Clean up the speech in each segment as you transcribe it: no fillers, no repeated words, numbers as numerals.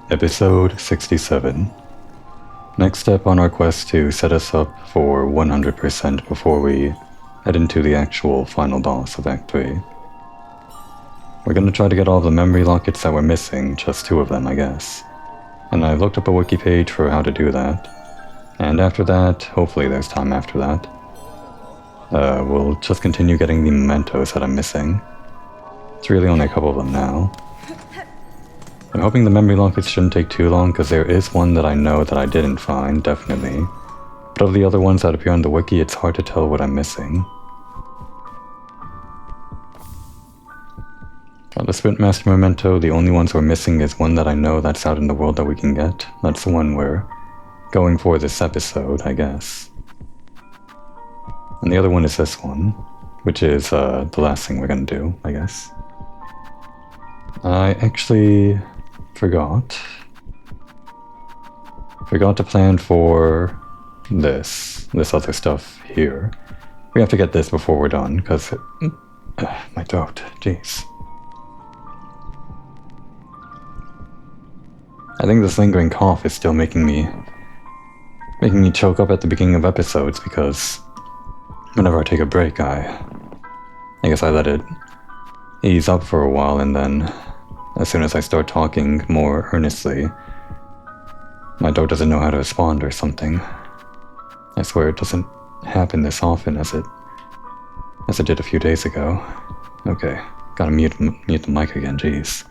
Episode 67. Next step on our quest to set us up for 100% before we head into the actual final boss of Act 3. We're gonna try to get all the memory lockets that we're missing, just 2 of them I guess. And I looked up a wiki page for how to do that. And after that, hopefully there's time after that, we'll just continue getting the mementos that I'm missing. It's really only a couple of them now. I'm hoping the memory lockets shouldn't take too long, because there is one that I know that I didn't find, definitely. But of the other ones that appear on the wiki, it's hard to tell what I'm missing. The Sprintmaster memento, the only ones we're missing is one that I know that's out in the world that we can get. That's the one we're going for this episode, I guess. And the other one is this one, which is the last thing we're gonna do, I guess. I actually forgot to plan for this other stuff here. We have to get this before we're done, because my throat, jeez. I think this lingering cough is still making me choke up at the beginning of episodes, because whenever I take a break, I guess I let it ease up for a while, and then as soon as I start talking more earnestly, my throat doesn't know how to respond or something. I swear it doesn't happen this often as it did a few days ago. Okay, gotta mute the mic again, jeez.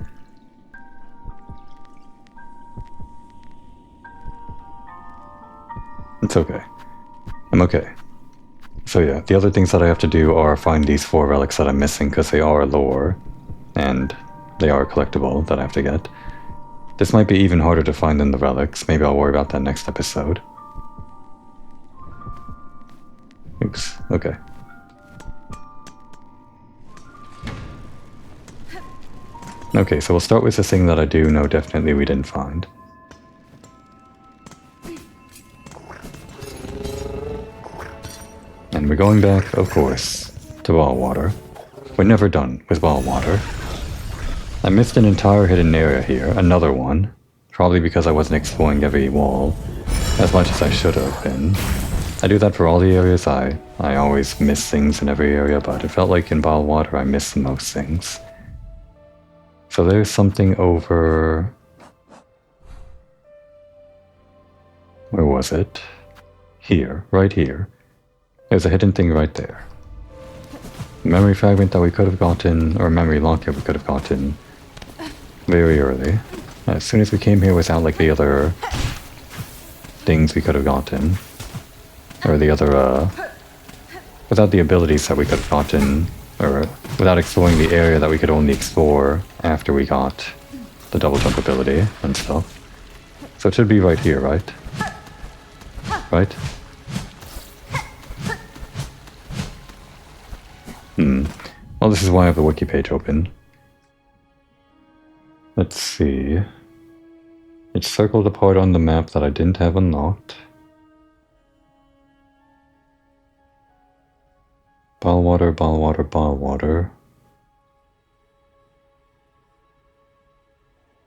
It's okay. I'm okay. So yeah, the other things that I have to do are find these 4 relics that I'm missing, because they are lore, and they are collectible that I have to get. This might be even harder to find than the relics. Maybe I'll worry about that next episode. Oops, okay. Okay, so we'll start with this thing that I do know definitely we didn't find. And we're going back, of course, to Ball Water. We're never done with Ball Water. I missed an entire hidden area here, another one, probably because I wasn't exploring every wall as much as I should have been. I do that for all the areas. I always miss things in every area, but it felt like in Ball Water I missed the most things. So there's something over... Where was it? Here, right here. There's a hidden thing right there. Memory fragment that we could have gotten, or memory locket we could have gotten very early. As soon as we came here without like the other things we could have gotten. Or the other, without the abilities that we could have gotten, or without exploring the area that we could only explore after we got the double jump ability and stuff. So it should be right here, right? Right? Well, this is why I have the wiki page open. Let's see. It's circled a part on the map that I didn't have unlocked. Ball water, ball water, ball water.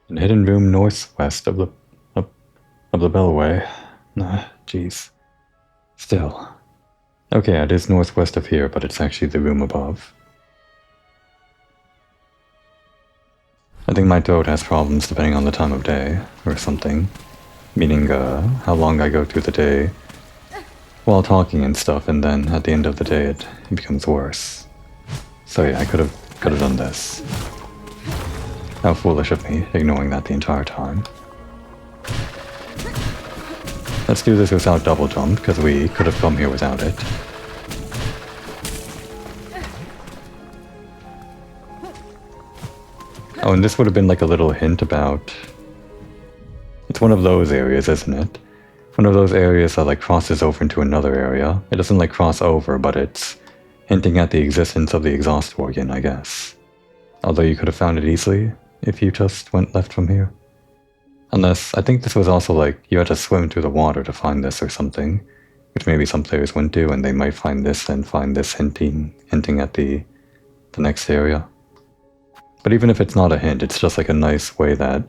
An hidden room northwest of the bellway. Nah, jeez. Still. Okay, it is northwest of here, but it's actually the room above. I think my throat has problems depending on the time of day, or something. Meaning, how long I go through the day while talking and stuff, and then at the end of the day it becomes worse. So yeah, I could have done this. How foolish of me, ignoring that the entire time. Let's do this without double jump, because we could have come here without it. Oh, and this would have been like a little hint about... It's one of those areas, isn't it? One of those areas that like crosses over into another area. It doesn't like cross over, but it's hinting at the existence of the exhaust organ, I guess. Although you could have found it easily if you just went left from here. Unless, I think this was also like, you had to swim through the water to find this or something. Which maybe some players wouldn't do, and they might find this and find this hinting at the next area. But even if it's not a hint, it's just like a nice way that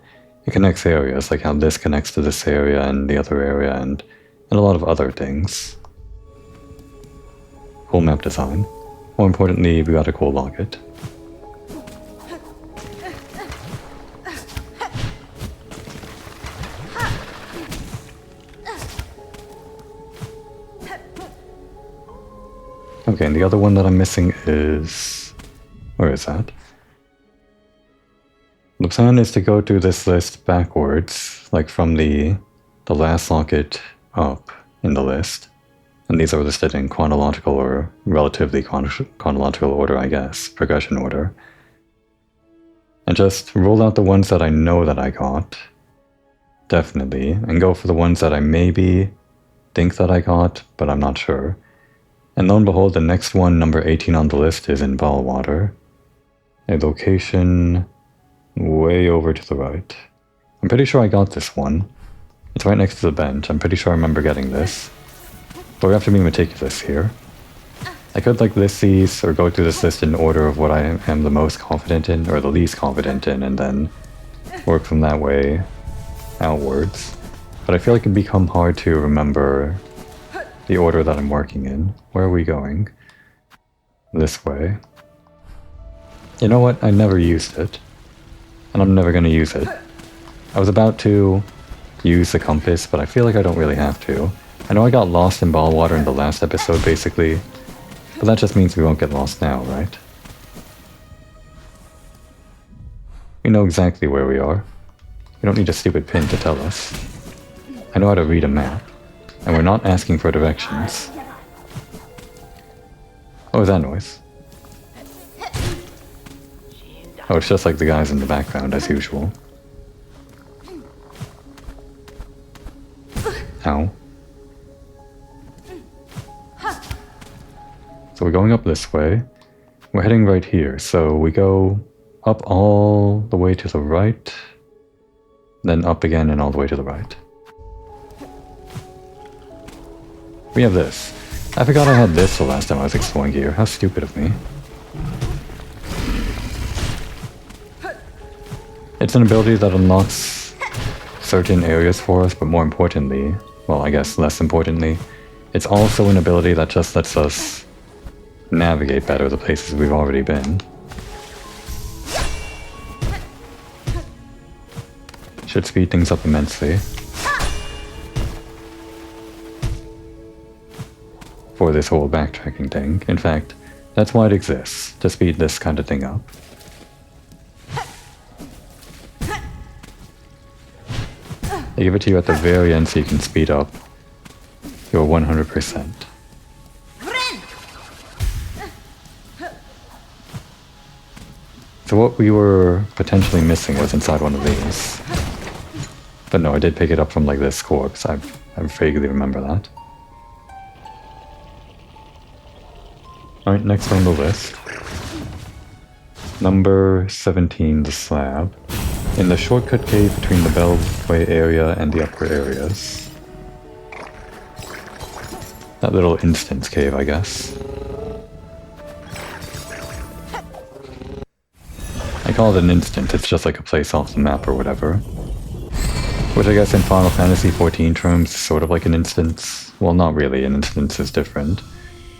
It connects areas, like how this connects to this area and the other area and a lot of other things. Cool map design. More importantly, we got a cool locket. Okay, and the other one that I'm missing is... where is that? The plan is to go through this list backwards, like from the last locket up in the list. And these are listed in chronological or relatively chronological order, I guess, progression order. And just roll out the ones that I know that I got, definitely, and go for the ones that I maybe think that I got, but I'm not sure. And lo and behold, the next one, number 18 on the list, is in Bellwater. A location way over to the right. I'm pretty sure I got this one. It's right next to the bench. I'm pretty sure I remember getting this. But we have to be meticulous here. I could like list these or go through this list in order of what I am the most confident in or the least confident in and then work from that way outwards. But I feel like it can become hard to remember the order that I'm working in. Where are we going? This way. You know what? I never used it. And I'm never going to use it. I was about to use the compass, but I feel like I don't really have to. I know I got lost in Bellwater in the last episode, basically. But that just means we won't get lost now, right? We know exactly where we are. We don't need a stupid pin to tell us. I know how to read a map. And we're not asking for directions. What was that noise? Oh, it's just like the guys in the background, as usual. Ow. So we're going up this way. We're heading right here, so we go up all the way to the right, then up again and all the way to the right. We have this. I forgot I had this the last time I was exploring here. How stupid of me. It's an ability that unlocks certain areas for us, but more importantly, well, I guess less importantly, it's also an ability that just lets us navigate better the places we've already been. Should speed things up immensely. For this whole backtracking thing. In fact, that's why it exists, to speed this kind of thing up. They give it to you at the very end so you can speed up your 100%. So what we were potentially missing was inside one of these. But no, I did pick it up from like this corpse. I vaguely remember that. Alright, next on the list. Number 17, the slab. In the shortcut cave between the Beltway area and the upper areas. That little instance cave, I guess. I call it an instance, it's just like a place off the map or whatever. Which I guess in Final Fantasy XIV terms is sort of like an instance. Well, not really, an instance is different.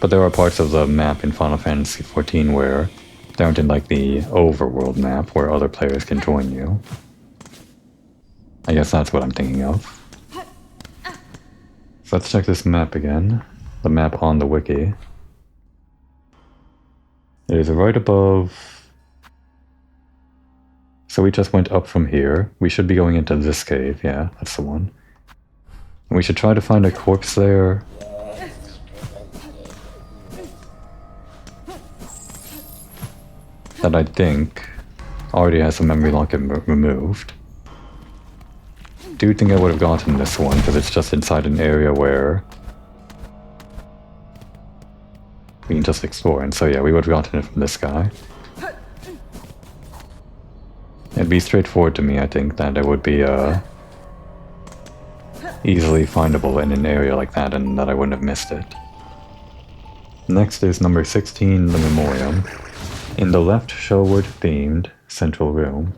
But there are parts of the map in Final Fantasy XIV where they aren't in like the overworld map where other players can join you. I guess that's what I'm thinking of. So let's check this map again. The map on the wiki. It is right above... So we just went up from here. We should be going into this cave. Yeah, that's the one. And we should try to find a corpse there. That I think already has the memory lock removed. Do think I would have gotten this one because it's just inside an area where we can just explore, and so yeah, we would have gotten it from this guy. It'd be straightforward to me, I think, that it would be easily findable in an area like that and that I wouldn't have missed it. Next is number 16, the Memoriam. In the left showward themed central room.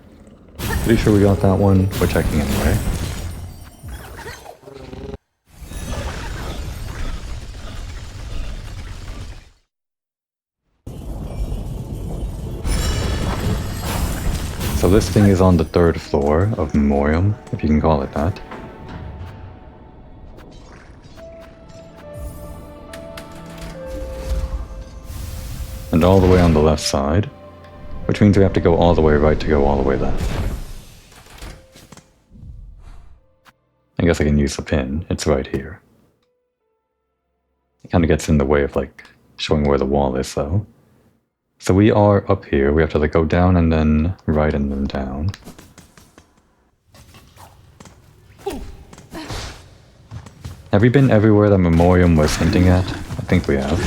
Pretty sure we got that one. We're checking anyway. So this thing is on the 3rd floor of Memoriam, if you can call it that. And all the way on the left side, which means we have to go all the way right to go all the way left. I guess I can use the pin, it's right here. It kind of gets in the way of like showing where the wall is though. So we are up here, we have to like go down and then right and then down. Have we been everywhere that Memoriam was hinting at? I think we have.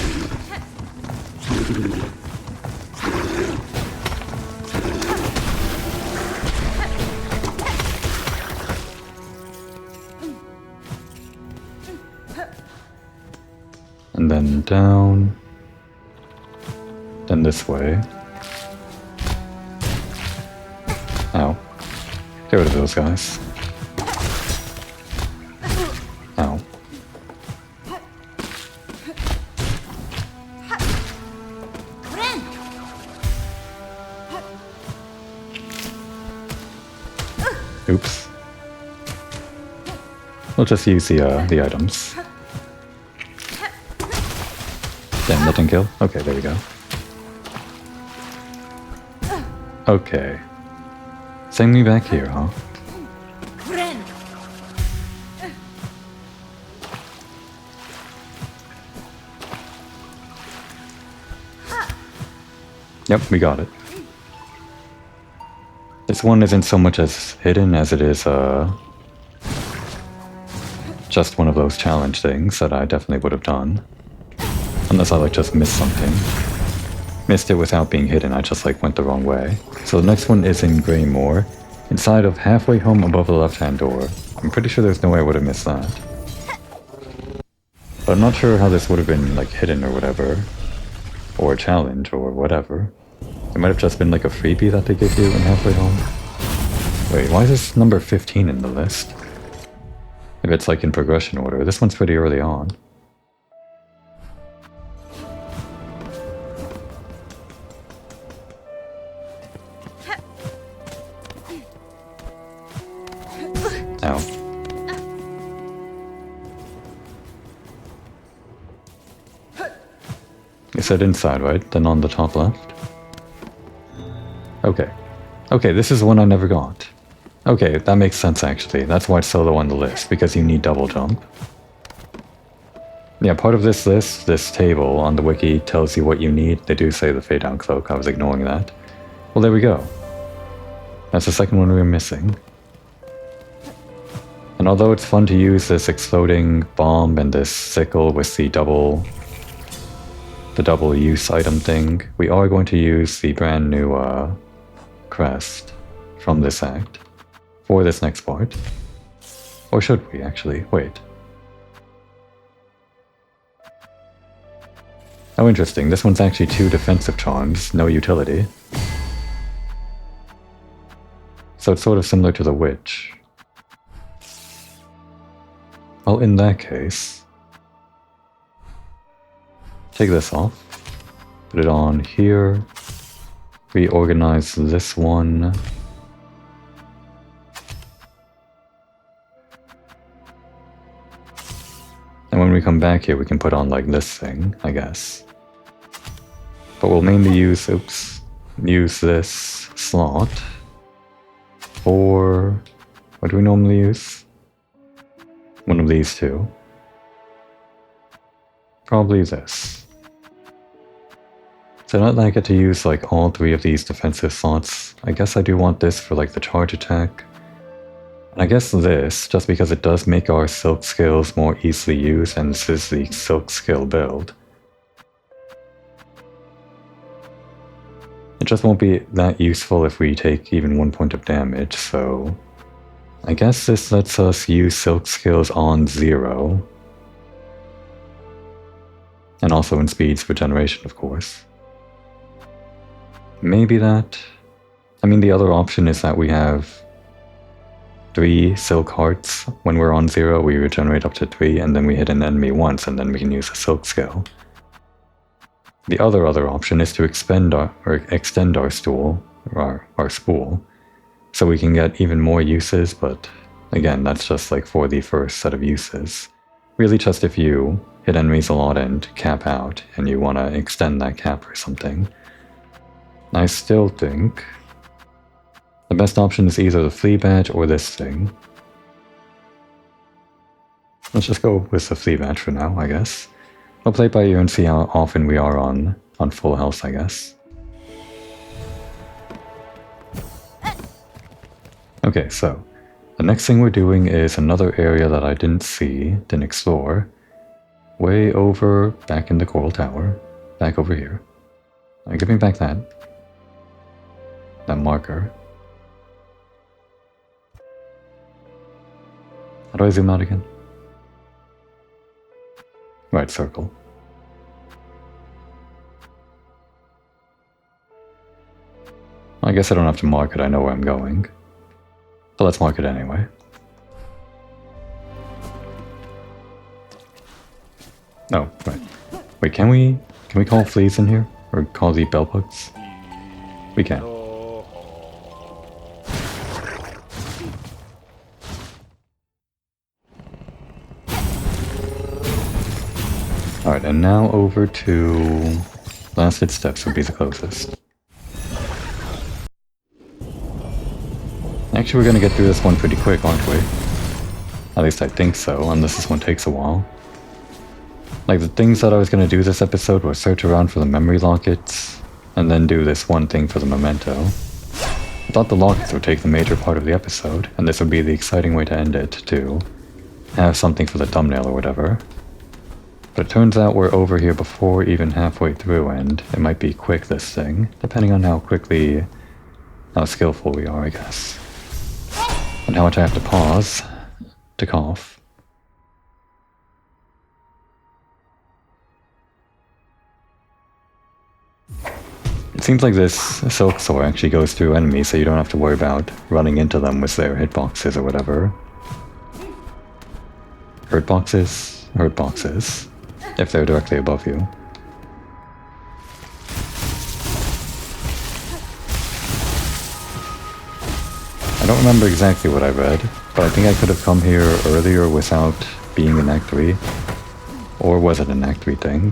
And then down. Then this way. Ow. Get rid of those guys. Ow. Oops. We'll just use the items. Damn, that didn't kill? Okay, there we go. Okay. Send me back here, huh? Yep, we got it. This one isn't so much as hidden as it is, just one of those challenge things that I definitely would have done. Unless I like just missed something. Missed it without being hidden, I just like went the wrong way. So the next one is in Greymoor, inside of Halfway Home above the left-hand door. I'm pretty sure there's no way I would have missed that. But I'm not sure how this would have been like hidden or whatever. Or a challenge or whatever. It might have just been like a freebie that they give you in Halfway Home. Wait, why is this number 15 in the list? If it's like in progression order, this one's pretty early on. Ow. You said inside, right? Then on the top left? Okay. Okay, this is one I never got. Okay, that makes sense actually. That's why it's solo on the list, because you need double jump. Yeah, part of this list, this table on the wiki tells you what you need. They do say the fade down cloak, I was ignoring that. Well, there we go. That's the second one we were missing. And although it's fun to use this exploding bomb and this sickle with the double use item thing, we are going to use the brand new crest from this act for this next part. Or should we actually? Wait. Oh, interesting. This one's actually 2 defensive charms, no utility. So it's sort of similar to the witch. Well, in that case, take this off, put it on here, reorganize this one, and when we come back here we can put on like this thing, I guess. But we'll mainly use this slot for, what do we normally use? One of these two. Probably this. So now that I get to use like all 3 of these defensive slots, I guess I do want this for like the charge attack. And I guess this, just because it does make our silk skills more easily used, and this is the silk skill build. It just won't be that useful if we take even 1 point of damage, so I guess this lets us use silk skills on 0. And also in speed's regeneration, of course. Maybe that. I mean, the other option is that we have 3 silk hearts. When we're on 0, we regenerate up to 3, and then we hit an enemy once, and then we can use a silk skill. The other option is to extend our stool, or our spool, so we can get even more uses, but again, that's just like for the first set of uses. Really just if you hit enemies a lot and cap out, and you want to extend that cap or something. I still think the best option is either the flea badge or this thing. Let's just go with the flea badge for now, I guess. I'll play it by ear and see how often we are on full health, I guess. Okay, so the next thing we're doing is another area that I didn't explore. Way over back in the Coral Tower. Back over here. Give me back that marker. How do I zoom out again? Right circle. I guess I don't have to mark it, I know where I'm going. But let's mark it anyway. Oh, right. Wait, can we call fleas in here? Or call the bellbugs? We can. Alright, and now over to Lasted Steps would be the closest. Actually, we're gonna get through this one pretty quick, aren't we? At least I think so, unless this one takes a while. Like, the things that I was gonna do this episode were search around for the memory lockets, and then do this one thing for the memento. I thought the lockets would take the major part of the episode, and this would be the exciting way to end it, to have something for the thumbnail or whatever. But it turns out we're over here before even halfway through, and it might be quick, this thing, depending on how skillful we are, I guess. And how much I have to pause to cough. It seems like this Silksong actually goes through enemies, so you don't have to worry about running into them with their hitboxes or whatever. Hurtboxes? Hurtboxes. If they're directly above you. I don't remember exactly what I read, but I think I could have come here earlier without being in Act 3. Or was it an Act 3 thing?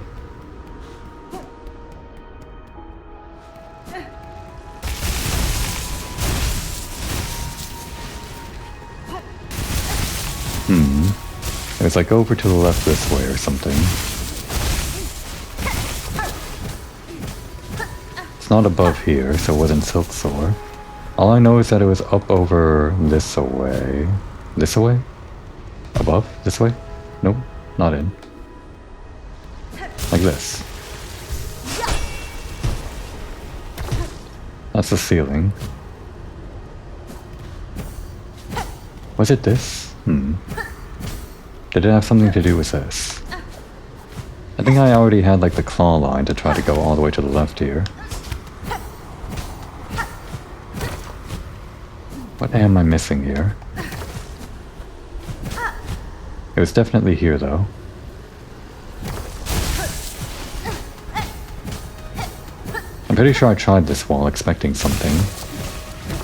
It was like over to the left this way or something. It's not above here, so it wasn't Silksong. All I know is that it was up over this way. This way? Above? This way? Nope, not in. Like this. That's the ceiling. Was it this? Did it have something to do with this? I think I already had like the claw line to try to go all the way to the left here. What am I missing here? It was definitely here though. I'm pretty sure I tried this wall expecting something.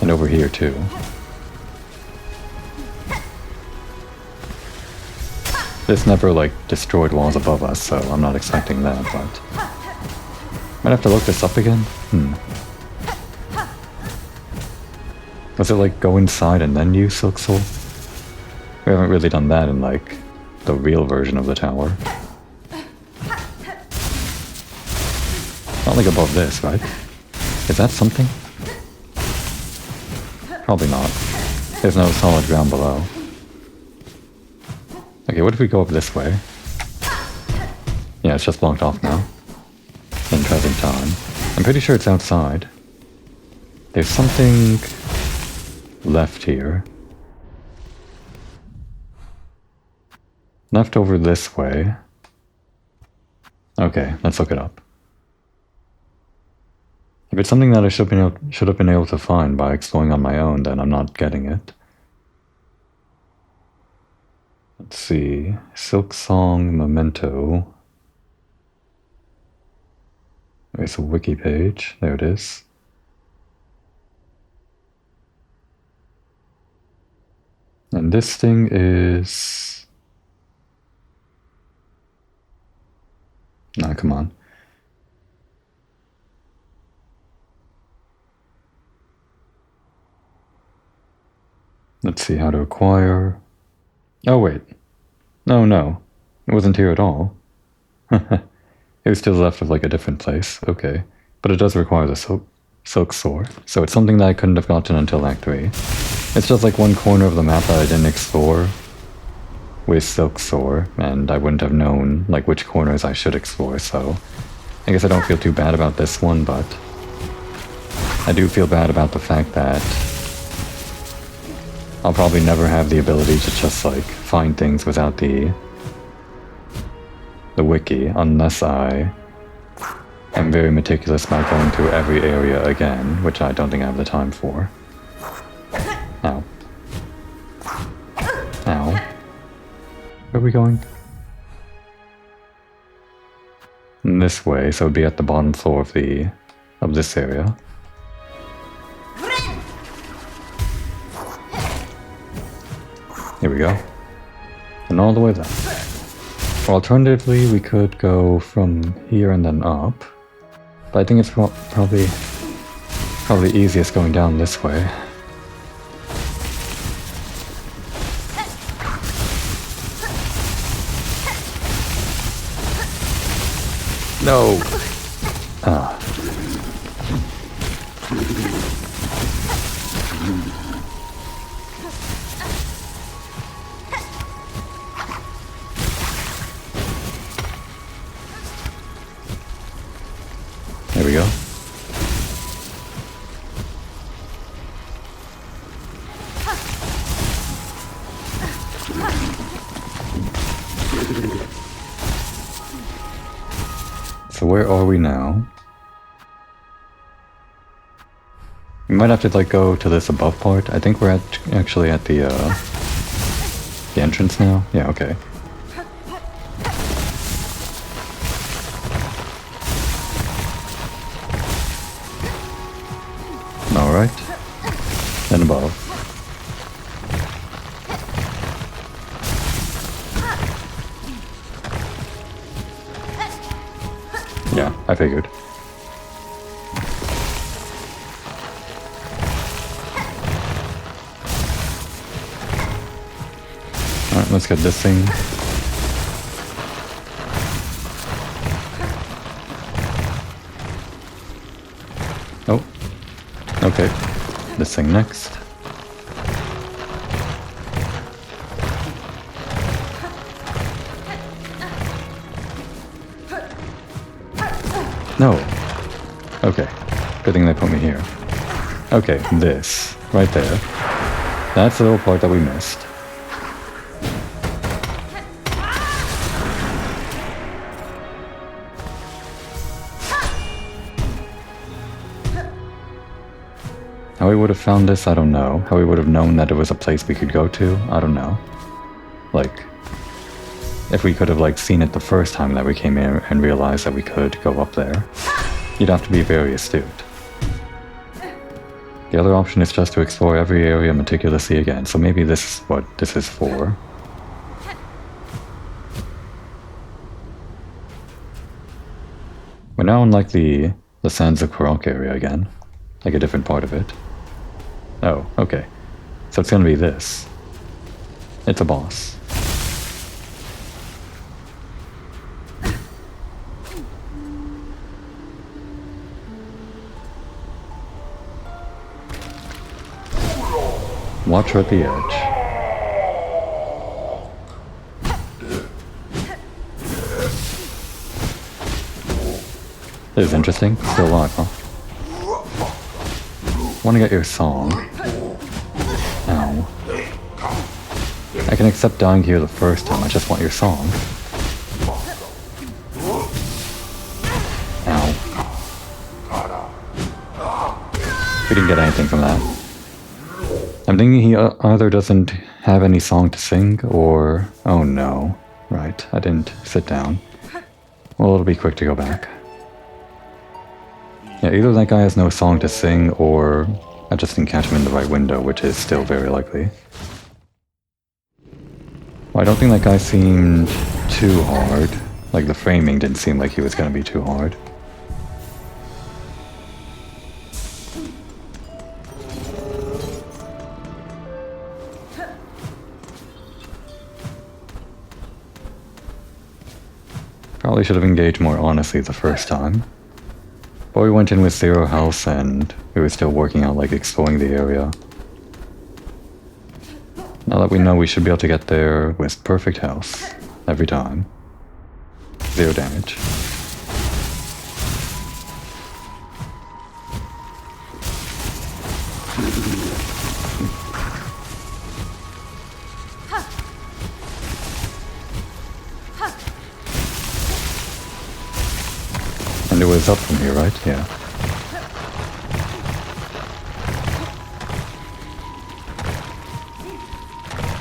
And over here too. This never, like, destroyed walls above us, so I'm not expecting that, but... Might have to look this up again? Was it, like, go inside and then use Silksong? We haven't really done that in, like, the real version of the tower. Not like above this, right? Is that something? Probably not. There's no solid ground below. Okay, what if we go up this way? Yeah, it's just blocked off now. In present time. I'm pretty sure it's outside. There's something left here. Left over this way. Okay, let's look it up. If it's something that I should have been able to find by exploring on my own, then I'm not getting it. Let's see. Silksong Memento. There's a wiki page. There it is. And this thing is... Nah, come on. Let's see how to acquire... Oh, wait. No. It wasn't here at all. It was to the left of like a different place. Okay. But it does require the Silksong. So it's something that I couldn't have gotten until Act 3. It's just like one corner of the map that I didn't explore with Silksong, and I wouldn't have known like which corners I should explore, so I guess I don't feel too bad about this one, but I do feel bad about the fact that I'll probably never have the ability to just like find things without the wiki, unless I am very meticulous about going through every area again, which I don't think I have the time for. Ow. Ow. Where are we going? This way, so it would be at the bottom floor of this area. Here we go. And all the way there. Or alternatively, we could go from here and then up. But I think it's probably easiest going down this way. No! Ah. There we go. So where are we now? We might have to like go to this above part. I think we're actually at the entrance now. Yeah, okay. Alright. Then above. Yeah, I figured. Alright, let's get this thing. Oh. Okay. This thing next. No. Okay. Good thing they put me here. Okay, this. Right there. That's the little part that we missed. How we would have found this, I don't know. How we would have known that it was a place we could go to, I don't know. Like, if we could have like seen it the first time that we came here and realized that we could go up there, you'd have to be very astute. The other option is just to explore every area meticulously again, so maybe this is what this is for. We're now in like the Sands of Korok area again, like a different part of it. Oh, okay. So it's gonna be this. It's a boss. Watch her at the edge. This is interesting. Still alive, huh? Wanna get your song. Ow. I can accept dying here the first time, I just want your song. Ow. We didn't get anything from that. I'm thinking he either doesn't have any song to sing, or... Oh no. Right, I didn't sit down. Well, it'll be quick to go back. Yeah, either that guy has no song to sing, or I just didn't catch him in the right window, which is still very likely. Well, I don't think that guy seemed too hard. Like, the framing didn't seem like he was gonna be too hard. Probably should have engaged more honestly the first time. But we went in with 0 health and we were still working out like exploring the area. Now that we know, we should be able to get there with perfect health every time. 0 damage. And it was up from here, right? Yeah.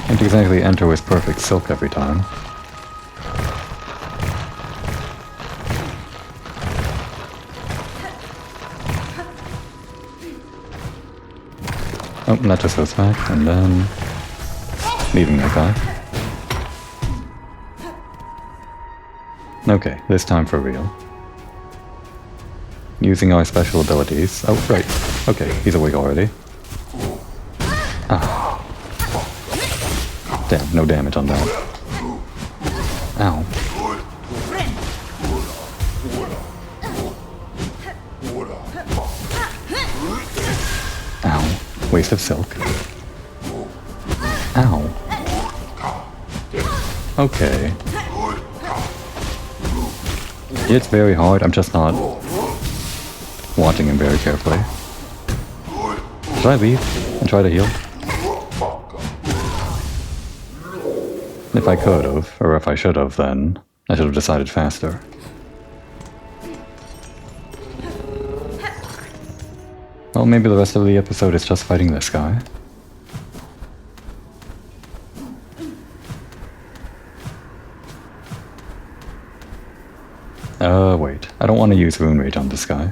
Can't exactly enter with perfect silk every time. Oh, that just goes back, and then... leaving that guy. Okay, this time for real. Using our special abilities. Oh, right. Okay, he's awake already. Ah. Damn, no damage on that. Ow. Ow. Waste of silk. Ow. Okay. It's very hard, I'm just not watching him very carefully. Should I leave and try to heal? If I could have, or if I should have, then I should have decided faster. Well, maybe the rest of the episode is just fighting this guy. Wait. I don't want to use Rune Rage on this guy.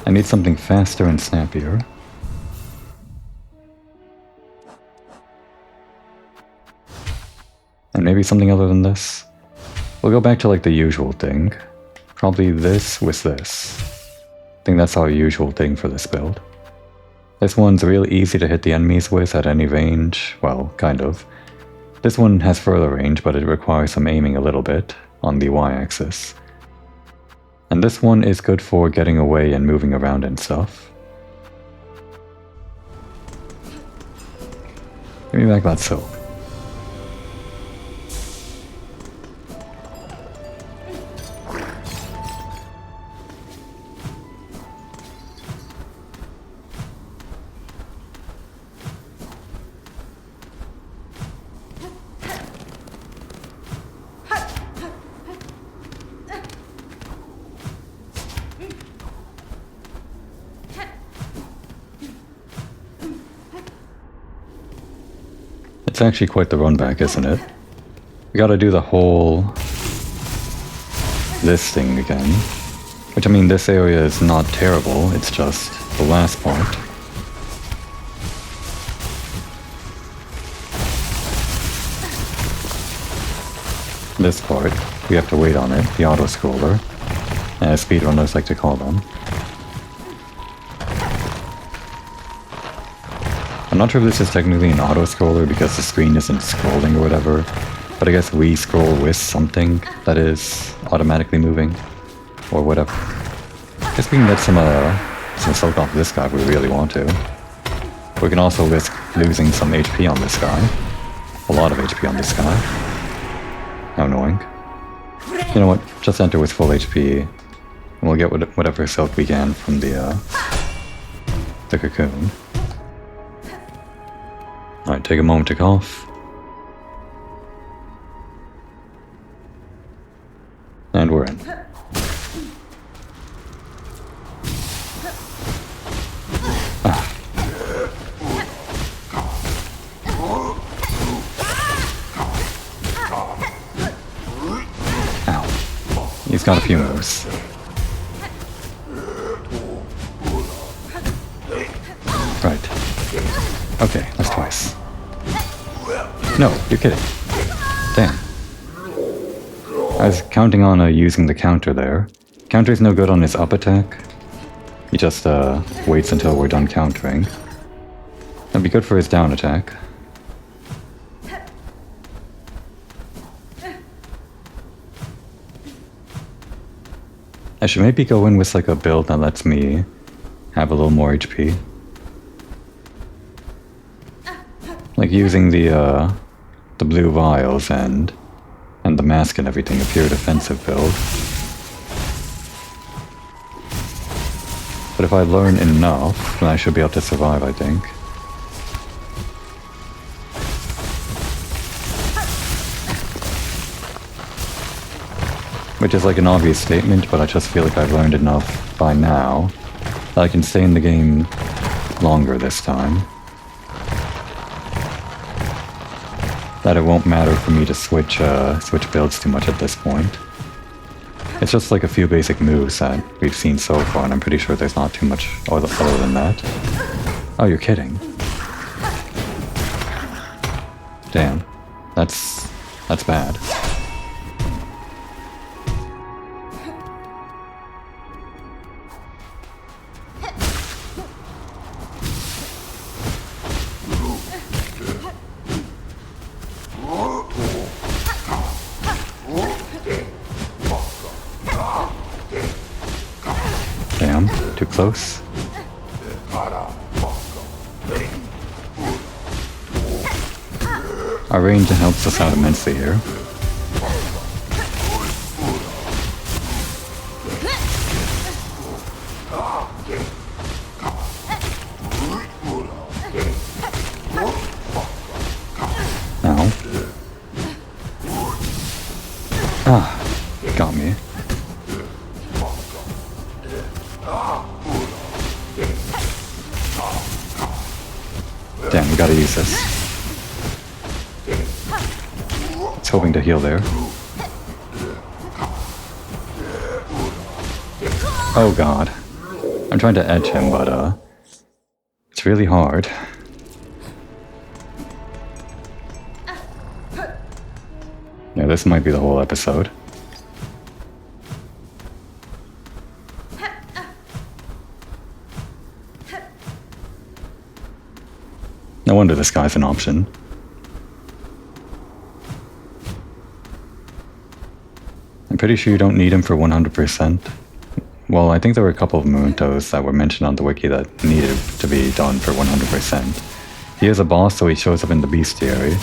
I need something faster and snappier. And maybe something other than this. We'll go back to like the usual thing. Probably this with this. I think that's our usual thing for this build. This one's real easy to hit the enemies with at any range. Well, kind of. This one has further range, but it requires some aiming a little bit on the y-axis. And this one is good for getting away and moving around and stuff. Give me back that silk. It's actually quite the run back, isn't it? We gotta do the whole... this thing again. Which, I mean, this area is not terrible, it's just the last part. This part, we have to wait on it, the auto-scroller, as speedrunners like to call them. I'm not sure if this is technically an auto-scroller because the screen isn't scrolling or whatever, but I guess we scroll with something that is automatically moving, or whatever. I guess we can get some silk off this guy if we really want to. We can also risk losing some HP on this guy. A lot of HP on this guy. How annoying. You know what, just enter with full HP, and we'll get whatever silk we can from the cocoon. Alright, take a moment to cough. And we're in. Ah. He's got a few moves. Right. Okay, that's twice. No, you're kidding. Damn. I was counting on using the counter there. Counter's no good on his up attack. He just waits until we're done countering. That'd be good for his down attack. I should maybe go in with like a build that lets me have a little more HP. Like using the blue vials and the mask and everything, a pure defensive build. But if I learn enough, then I should be able to survive, I think. Which is like an obvious statement, but I just feel like I've learned enough by now that I can stay in the game longer this time. That it won't matter for me to switch builds too much at this point. It's just like a few basic moves that we've seen so far, and I'm pretty sure there's not too much other than that. Oh, you're kidding. Damn. That's bad. Damn, too close. Our range helps us out immensely here. Now. Ah, got me. Damn, we gotta use this. It's hoping to heal there. Oh god. I'm trying to edge him, but it's really hard. Yeah, this might be the whole episode. No wonder this guy's an option. I'm pretty sure you don't need him for 100%. Well, I think there were a couple of mementos that were mentioned on the wiki that needed to be done for 100%. He is a boss, so he shows up in the bestiary.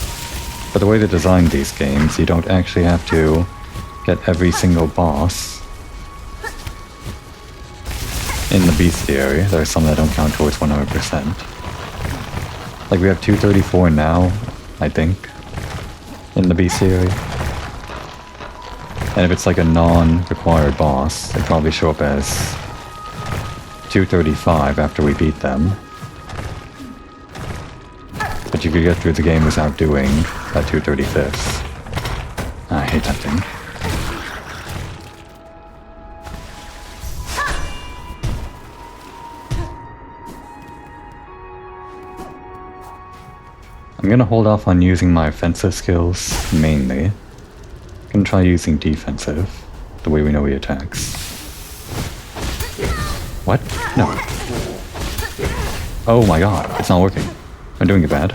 But the way they designed these games, you don't actually have to get every single boss in the bestiary. There are some that don't count towards 100%. Like we have 234 now, I think, in the bestiary. And if it's like a non-required boss, it'd probably show up as 235 after we beat them. But you could get through the game without doing that 235th. I hate that thing. I'm gonna hold off on using my offensive skills, mainly. I'm gonna try using defensive, the way we know he attacks. What? No. Oh my god, it's not working. I'm doing it bad.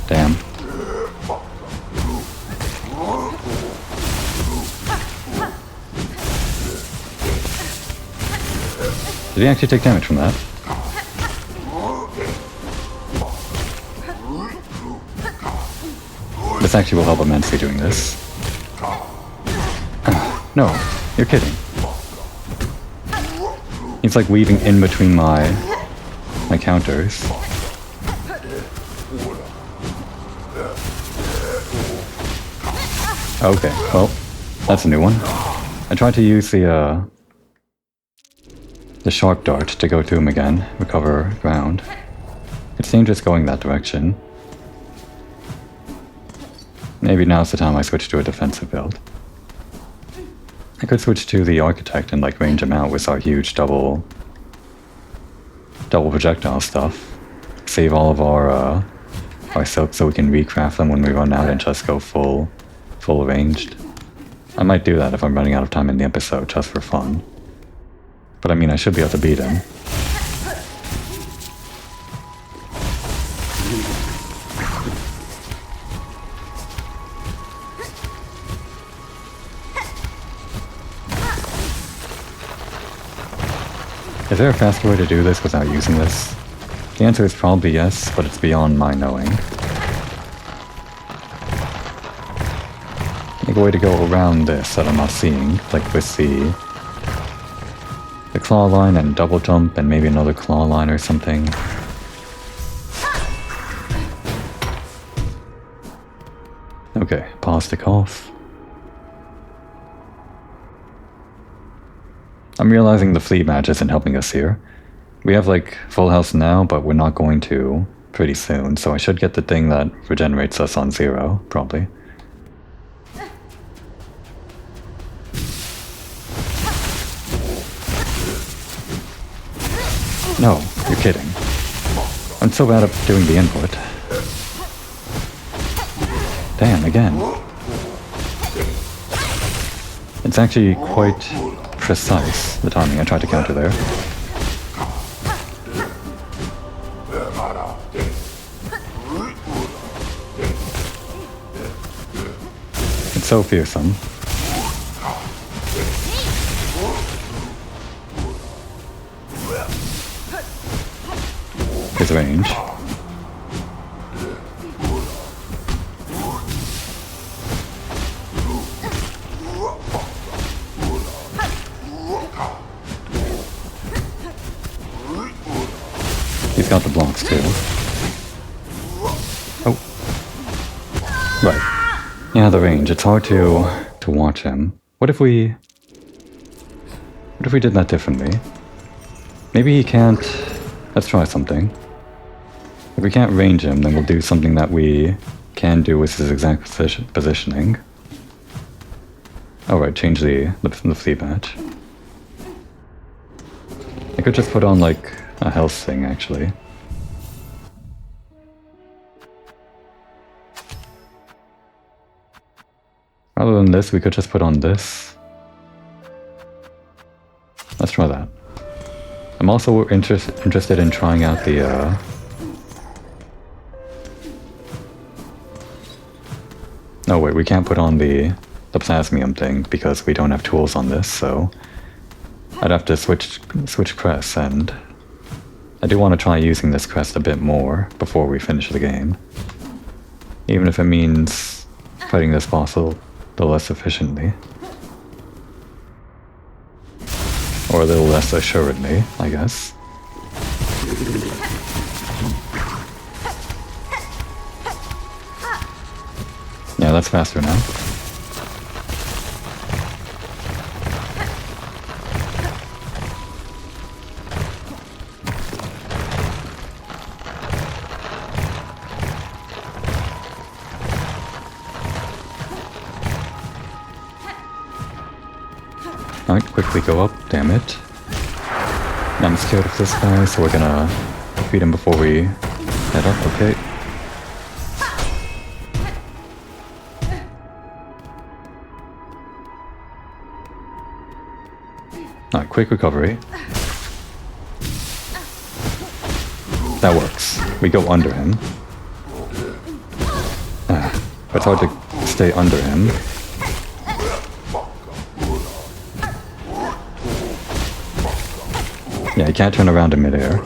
Damn. Did he actually take damage from that? This actually will help immensely doing this. No, you're kidding. He's like weaving in between my counters. Okay, well, that's a new one. I tried to use the sharp dart to go to him again, recover ground. It's dangerous going that direction. Maybe now's the time I switch to a defensive build. I could switch to the Architect and like range him out with our huge double projectile stuff. Save all of our silk so we can recraft them when we run out and just go full ranged. I might do that if I'm running out of time in the episode just for fun. But I mean, I should be able to beat him. Is there a faster way to do this without using this? The answer is probably yes, but it's beyond my knowing. Like a way to go around this that I'm not seeing, like with the claw line and double jump and maybe another claw line or something. Okay, pause to cough. I'm realizing the fleet match isn't helping us here. We have like full health now, but we're not going to pretty soon, so I should get the thing that regenerates us on 0, probably. No, you're kidding. I'm so bad at doing the input. Damn, again. It's actually quite precise, the timing I tried to counter there. It's so fearsome. His range. He's got the blocks too. Oh. Right. Yeah, the range. It's hard to watch him. What if we did that differently? Maybe he can't... Let's try something. If we can't range him, then we'll do something that we can do with his exact positioning. Alright, change the fleet match. I could just put on like a health thing, actually. Rather than this, we could just put on this. Let's try that. I'm also interested in trying out the Oh wait, we can't put on the plasmium thing because we don't have tools on this, so I'd have to switch crests, and I do want to try using this crest a bit more before we finish the game. Even if it means fighting this boss a little less efficiently. Or a little less assuredly, I guess. Yeah, that's faster now. Alright, quickly go up, damn it. I'm scared of this guy, so we're gonna beat him before we head up, okay? Alright, quick recovery. That works. We go under him. It's hard to stay under him. Yeah, you can't turn around in midair.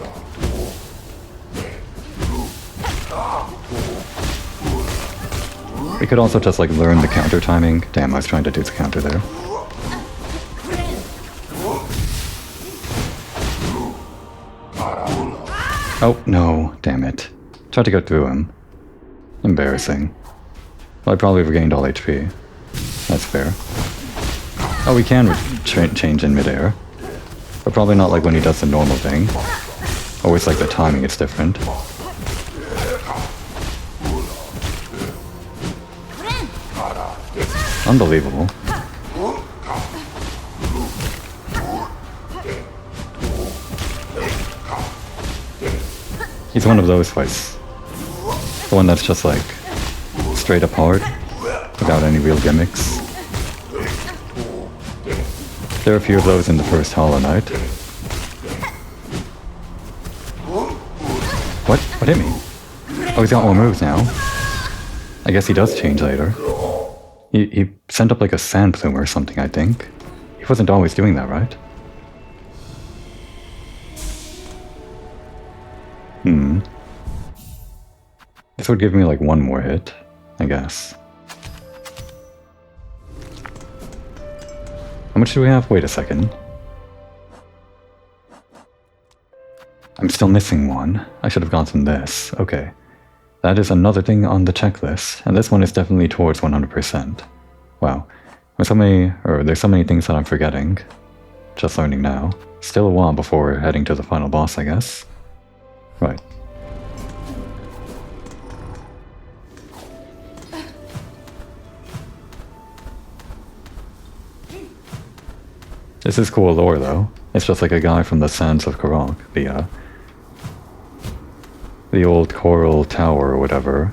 We could also just like learn the counter timing. Damn, I was trying to do the counter there. Oh, no, damn it. Tried to go through him. Embarrassing. Well, I probably regained all HP. That's fair. Oh, we can change in midair. But probably not like when he does the normal thing. Always like the timing, it's different. Unbelievable. He's one of those fights. The one that's just like straight up hard, without any real gimmicks. There are a few of those in the first Hollow Knight. What? What hit me? Oh, he's got more moves now. I guess he does change later. He sent up like a sand plume or something, I think. He wasn't always doing that, right? This would give me like one more hit, I guess. How much do we have? Wait a second. I'm still missing one. I should have gotten this. Okay. That is another thing on the checklist, and this one is definitely towards 100%. Wow. There's so many things that I'm forgetting. Just learning now. Still a while before heading to the final boss, I guess. Right. This is cool lore, though. It's just like a guy from the Sands of Korok, the old coral tower or whatever.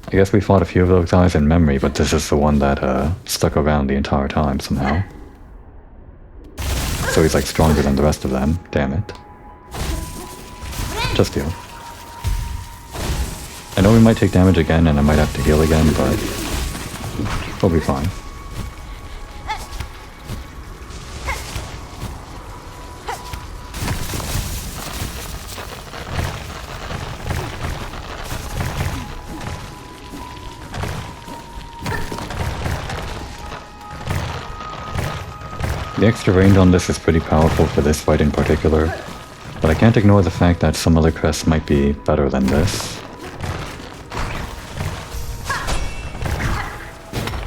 I guess we fought a few of those guys in memory, but this is the one that stuck around the entire time somehow. So he's like stronger than the rest of them. Damn it. Just heal. I know we might take damage again and I might have to heal again, but we'll be fine. The extra range on this is pretty powerful for this fight in particular, but I can't ignore the fact that some other crests might be better than this.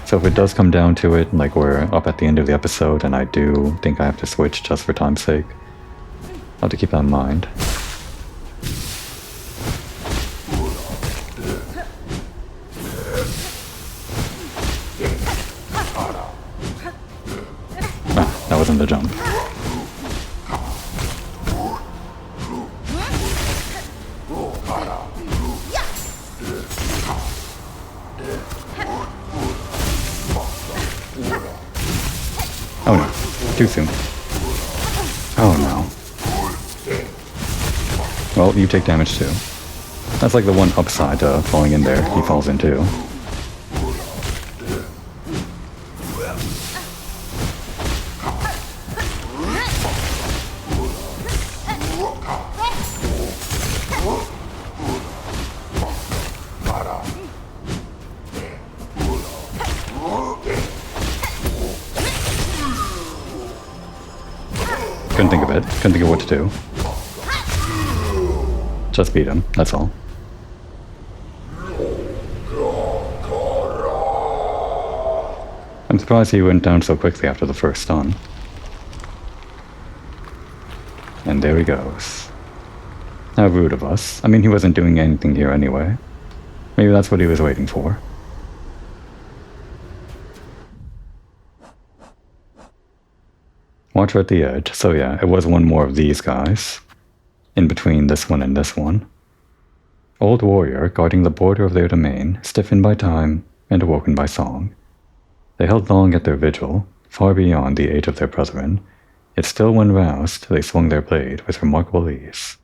So if it does come down to it, like we're up at the end of the episode and I do think I have to switch just for time's sake, I'll have to keep that in mind. That wasn't the jump. Oh no, too soon. Oh no. Well, you take damage too. That's like the one upside to falling in there. He falls in too. Couldn't think of it. Couldn't think of what to do. Just beat him, that's all. I'm surprised he went down so quickly after the first stun. And there he goes. How rude of us. I mean, he wasn't doing anything here anyway. Maybe that's what he was waiting for. Watcher at the edge. So yeah, it was one more of these guys. In between this one and this one. Old warrior guarding the border of their domain, stiffened by time and awoken by song. They held long at their vigil, far beyond the age of their brethren, yet still when roused, they swung their blade with remarkable ease.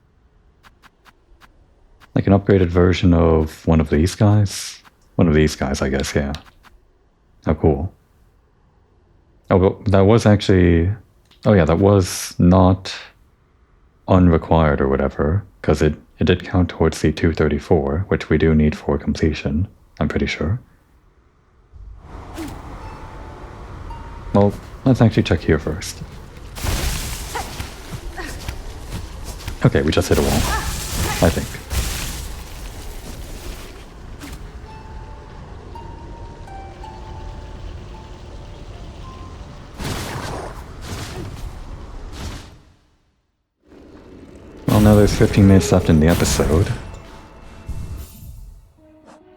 Like an upgraded version of one of these guys? One of these guys, I guess, yeah. How cool. Oh, well, that was actually... Oh yeah, that was not unrequired or whatever, because it did count towards the 234, which we do need for completion, I'm pretty sure. Well, let's actually check here first. Okay, we just hit a wall, I think. Well, now there's 15 minutes left in the episode.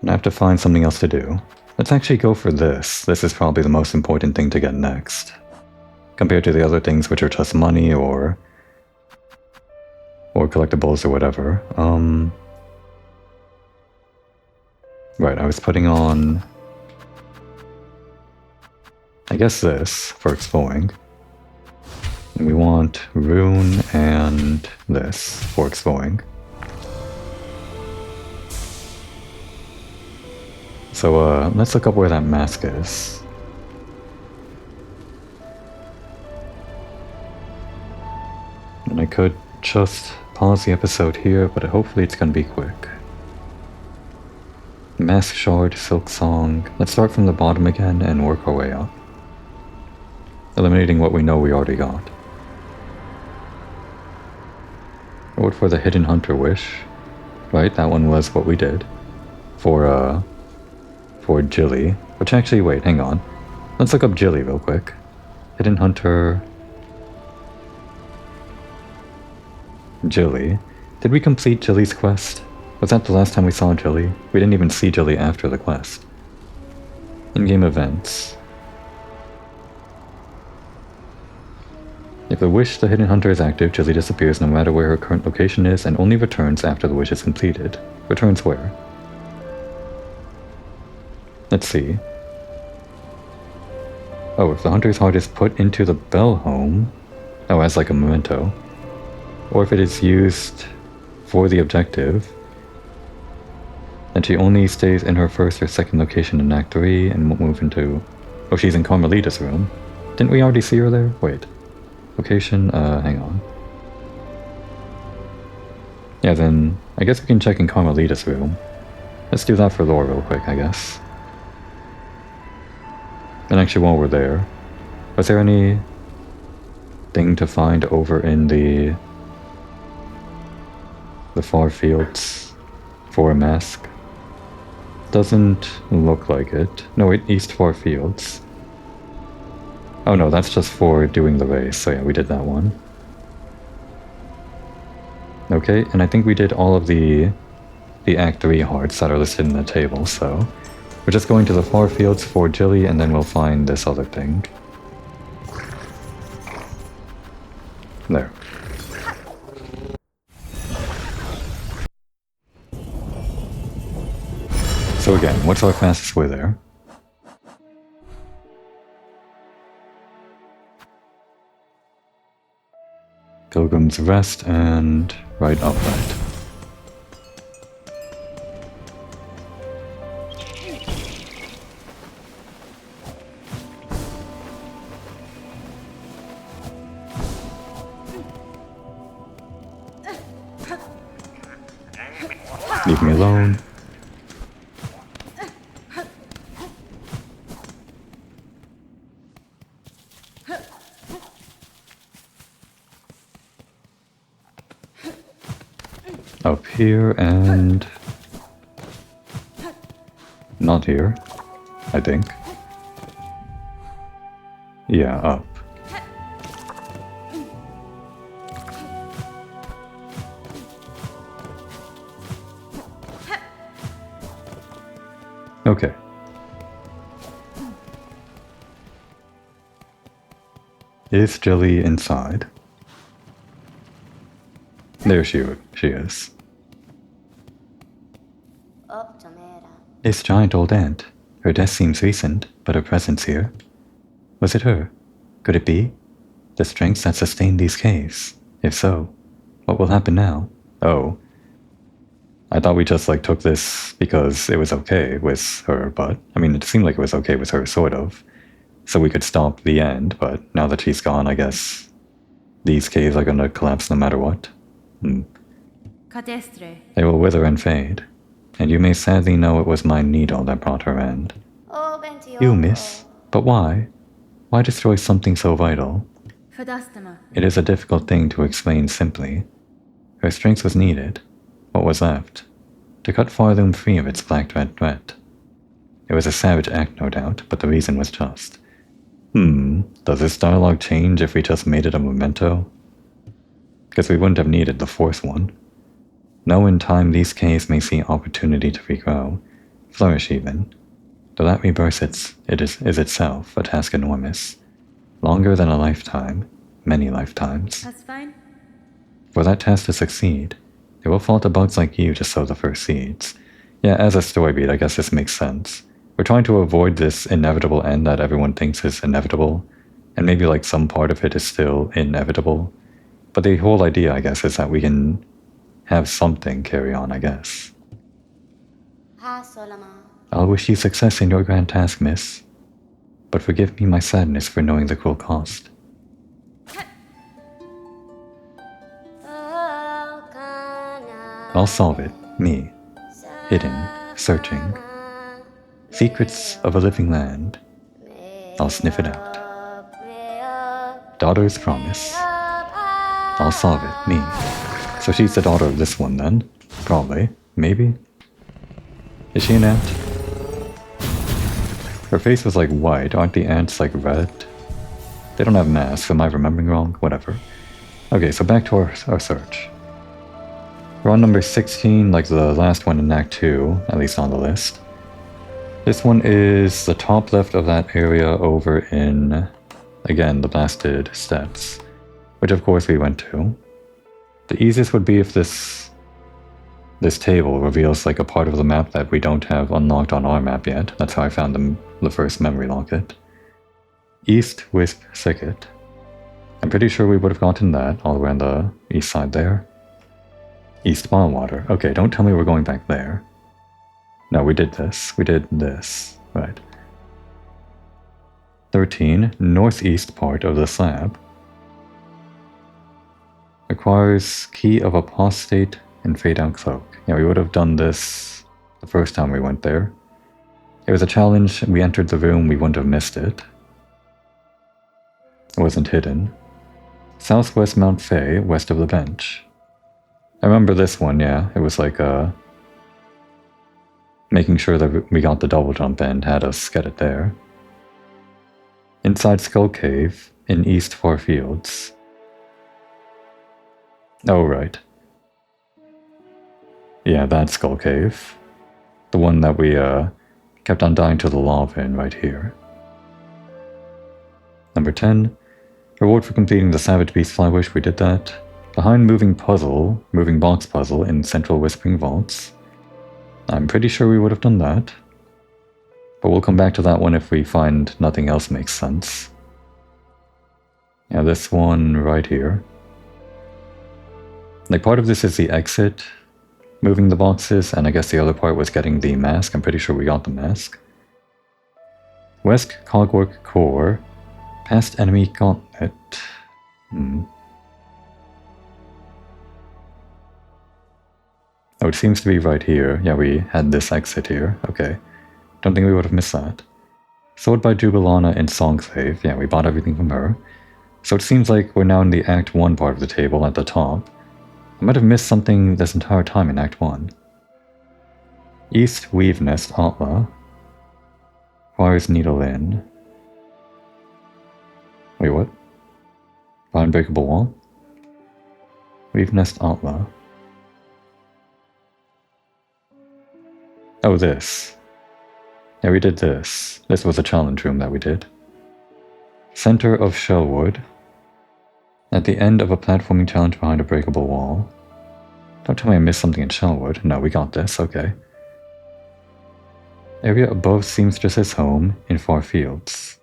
And I have to find something else to do. Let's actually go for this. This is probably the most important thing to get next, compared to the other things which are just money or collectibles or whatever. Right, I was putting on, I guess, this for exploring. And we want rune and this for exploring. So let's look up where that mask is. And I could just pause the episode here, but hopefully it's gonna be quick. Mask shard, Silksong. Let's start from the bottom again and work our way up, eliminating what we know we already got. Vote for the Hidden Hunter Wish. Right, that one was what we did. For Jilly. Which actually, wait, hang on. Let's look up Jilly real quick. Hidden Hunter... Jilly. Did we complete Jilly's quest? Was that the last time we saw Jilly? We didn't even see Jilly after the quest. In-game events. If the wish the Hidden Hunter is active, Jilly disappears no matter where her current location is and only returns after the wish is completed. Returns where? Let's see. Oh, if the Hunter's heart is put into the bell home... Oh, as like a memento. Or if it is used for the objective, then she only stays in her first or second location in Act 3 and won't move into... Oh, she's in Carmelita's room. Didn't we already see her there? Wait. Location, hang on. Yeah, then I guess we can check in Carmelita's room. Let's do that for lore real quick, I guess. And actually, while we're there, was there any thing to find over in the far fields for a mask? Doesn't look like it. No, wait, East Far Fields. Oh no, that's just for doing the race, so yeah, we did that one. Okay, and I think we did all of the Act 3 hearts that are listed in the table, so... We're just going to the far fields for Jilly, and then we'll find this other thing. There. So again, what's our fastest way there? Pilgrim's Rest and right upright. Leave me alone. Up here and... not here, I think. Yeah, up. Okay. Is Jilly inside? There she is. This giant old ant. Her death seems recent, but her presence here. Was it her? Could it be? The strengths that sustain these caves? If so, what will happen now? Oh. I thought we just took this because it was okay with her, but I mean it seemed like it was okay with her, sort of. So we could stop the end, but now that she's gone, I guess these caves are gonna collapse no matter what. They will wither and fade, and you may sadly know it was my needle that brought her end. You, miss? But why? Why destroy something so vital? It is a difficult thing to explain simply. Her strength was needed. What was left? To cut Farloom free of its black dread threat. It was a savage act, no doubt, but the reason was just. Does this dialogue change if we just made it a memento? Because we wouldn't have needed the fourth one. Now in time these caves may see opportunity to regrow, flourish even. Though that rebirth is itself a task enormous. Longer than a lifetime, many lifetimes. That's fine. For that task to succeed, they will fall to bugs like you to sow the first seeds. Yeah, as a story beat, I guess this makes sense. We're trying to avoid this inevitable end that everyone thinks is inevitable, and maybe like some part of it is still inevitable. But the whole idea, I guess, is that we can have something carry on, I guess. I'll wish you success in your grand task, miss. But forgive me my sadness for knowing the cruel cost. I'll solve it, me. Hidden, searching. Secrets of a living land. I'll sniff it out. Daughter's promise. I'll solve it, me. So she's the daughter of this one then? Probably. Maybe? Is she an ant? Her face was like white, aren't the ants like red? They don't have masks, am I remembering wrong? Whatever. Okay, so back to our search. We're on number 16, like the last one in Act 2, at least on the list. This one is the top left of that area over in, again, the blasted steps, which of course we went to. The easiest would be if this table reveals like a part of the map that we don't have unlocked on our map yet. That's how I found the first memory locket. East Wisp Thicket. I'm pretty sure we would have gotten that all the way on the east side there. East Water. Okay, don't tell me we're going back there. No, we did this. We did this. Right. 13. Northeast part of the slab. Acquires key of apostate and fade out cloak. Yeah, we would have done this the first time we went there. It was a challenge. We entered the room. We wouldn't have missed it. It wasn't hidden. Southwest Mount Fay, west of the bench. I remember this one, yeah. It was like, making sure that we got the double jump and had us get it there. Inside Skull Cave, in East Far Fields. Oh, right. Yeah, that Skull Cave. The one that we, kept on dying to the lava in right here. Number 10. Reward for completing the Savage Beast Flywish, we did that. Behind moving box puzzle in Central Whispering Vaults. I'm pretty sure we would have done that. But we'll come back to that one if we find nothing else makes sense. Yeah, this one right here. Like, part of this is the exit, moving the boxes, and I guess the other part was getting the mask. I'm pretty sure we got the mask. West Cogwork Core. Past enemy gauntlet. Oh, it seems to be right here. Yeah, we had this exit here. Okay. Don't think we would have missed that. Sold by Jubilana in Songslave. Yeah, we bought everything from her. So it seems like we're now in the Act 1 part of the table at the top. I might have missed something this entire time in Act 1. East Weave Nest Atla. Requires Needle in. Wait, what? Unbreakable Wall? Weave Nest Atla. Oh, this. Yeah, we did this. This was a challenge room that we did. Center of Shellwood. At the end of a platforming challenge behind a breakable wall. Don't tell me I missed something in Shellwood. No, we got this, okay. Area above Seamstress's home in Far Fields.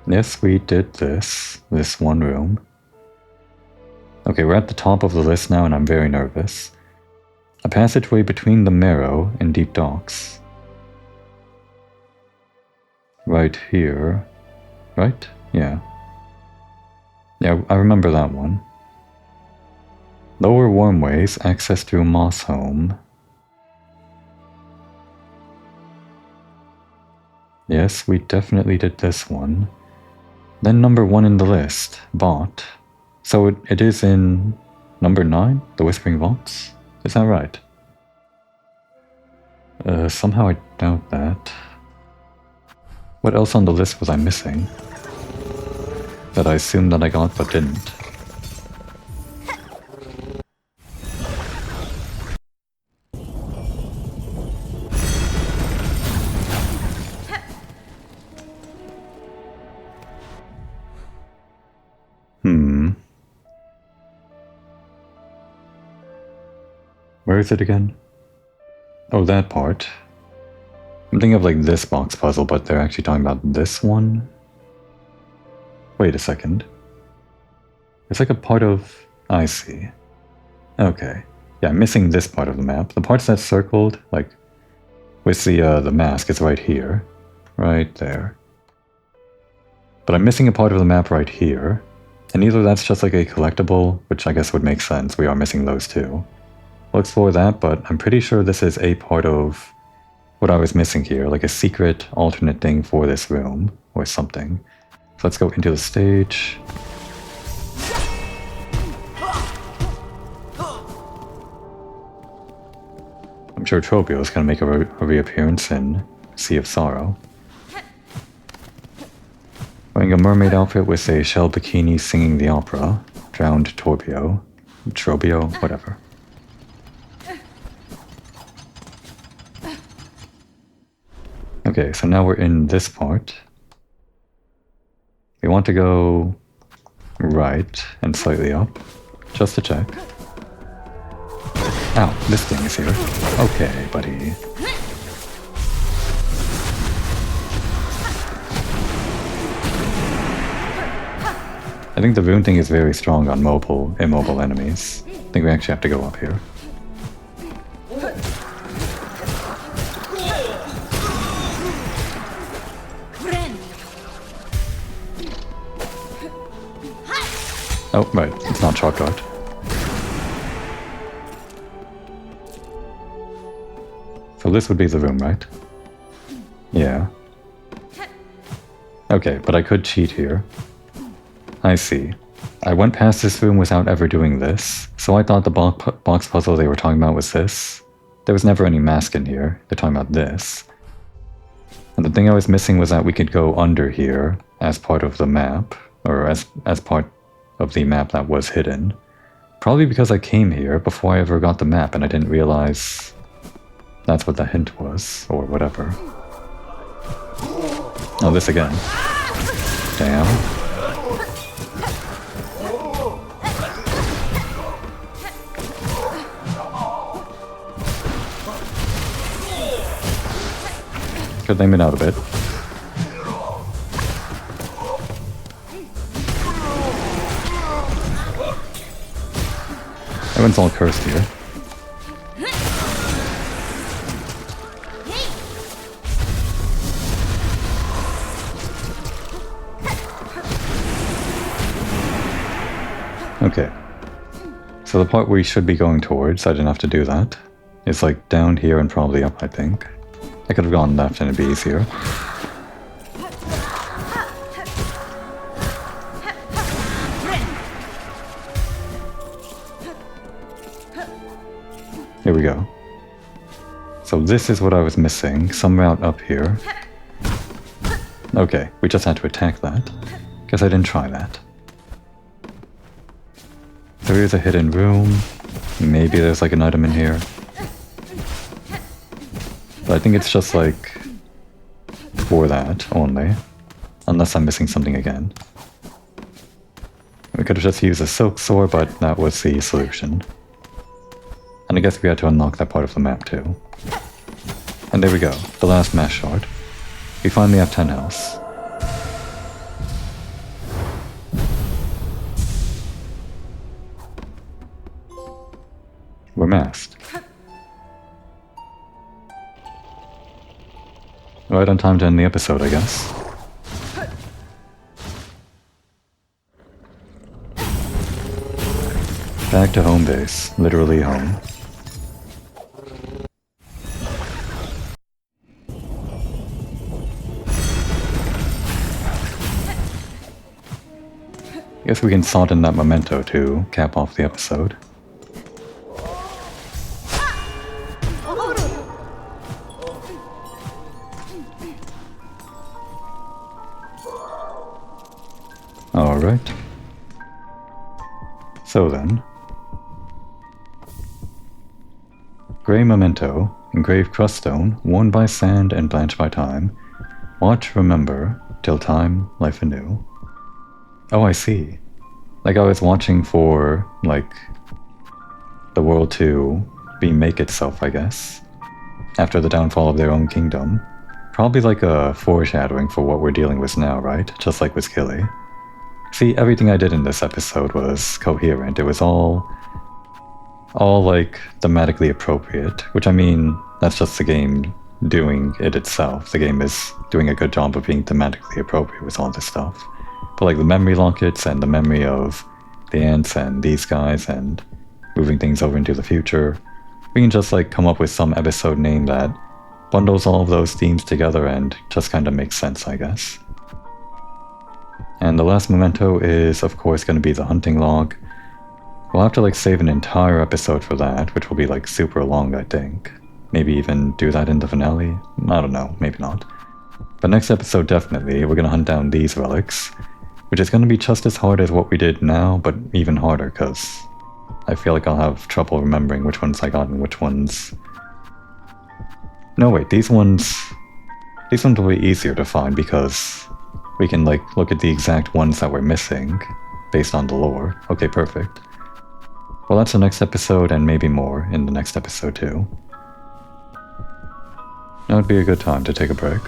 Yes, we did this one room. Okay, we're at the top of the list now and I'm very nervous. A passageway between the Marrow and Deep Docks. Right here. Right? Yeah. Yeah, I remember that one. Lower Wormways, access to Moss Home. Yes, we definitely did this one. Then number 1 in the list, Bot. So it is in number 9, the Whispering Vaults? Is that right? Somehow I doubt that. What else on the list was I missing? That I assumed that I got but didn't. Where is it again? Oh, that part. I'm thinking of like this box puzzle, but they're actually talking about this one. Wait a second. It's like a part of... I see. Okay. Yeah, I'm missing this part of the map. The parts that's circled, like, with the mask, is right here. Right there. But I'm missing a part of the map right here. And either that's just like a collectible, which I guess would make sense. We are missing those too. We'll explore that, but I'm pretty sure this is a part of what I was missing here, like a secret alternate thing for this room, or something. So let's go into the stage. I'm sure Tropio is going to make a reappearance in Sea of Sorrow. Wearing a mermaid outfit with a shell bikini singing the opera. Drowned Trobio, whatever. Okay, so now we're in this part. We want to go right and slightly up, just to check. Ow, this thing is here. Okay, buddy. I think the rune thing is very strong on immobile enemies. I think we actually have to go up here. Oh, right, it's not Shock Dart. So this would be the room, right? Yeah. Okay, but I could cheat here. I see. I went past this room without ever doing this, so I thought the box puzzle they were talking about was this. There was never any mask in here. They're talking about this. And the thing I was missing was that we could go under here as part of the map, or as part of the map that was hidden. Probably because I came here before I ever got the map and I didn't realize that's what the hint was, or whatever. Oh, this again. Damn. Could name it out a bit. Everyone's all cursed here. Okay. So the part we should be going towards, I didn't have to do that, is like down here and probably up, I think. I could have gone left and it'd be easier. Here we go. So this is what I was missing, some route up here. Okay, we just had to attack that. Guess I didn't try that. There is a hidden room. Maybe there's like an item in here. But I think it's just like for that only. Unless I'm missing something again. We could have just used a Silksong, but that was the solution. And I guess we had to unlock that part of the map too. And there we go, the last mass shard. We finally have 10 health. We're masked. Right on time to end the episode, I guess. Back to home base, literally home. I guess we can salt in that memento to cap off the episode. Alright. So then. Grey memento, engraved crust stone, worn by sand and blanched by time. Watch, remember, till time, life anew. Oh, I see. Like I was watching for, like, the world to remake itself, I guess, after the downfall of their own kingdom. Probably like a foreshadowing for what we're dealing with now, right? Just like with Skilly. See, everything I did in this episode was coherent. It was all like thematically appropriate, which I mean, that's just the game doing it itself. The game is doing a good job of being thematically appropriate with all this stuff. But like the memory lockets and the memory of the ants and these guys and moving things over into the future, we can just like come up with some episode name that bundles all of those themes together and just kind of makes sense, I guess. And the last memento is of course going to be the hunting log. We'll have to like save an entire episode for that, which will be like super long, I think. Maybe even do that in the finale? I don't know, maybe not. But next episode definitely, we're going to hunt down these relics, which is going to be just as hard as what we did now, but even harder, because I feel like I'll have trouble remembering which ones I got and which ones... No wait, these ones will be easier to find because we can like look at the exact ones that we're missing based on the lore. Okay, perfect. Well, that's the next episode and maybe more in the next episode too. Now would be a good time to take a break.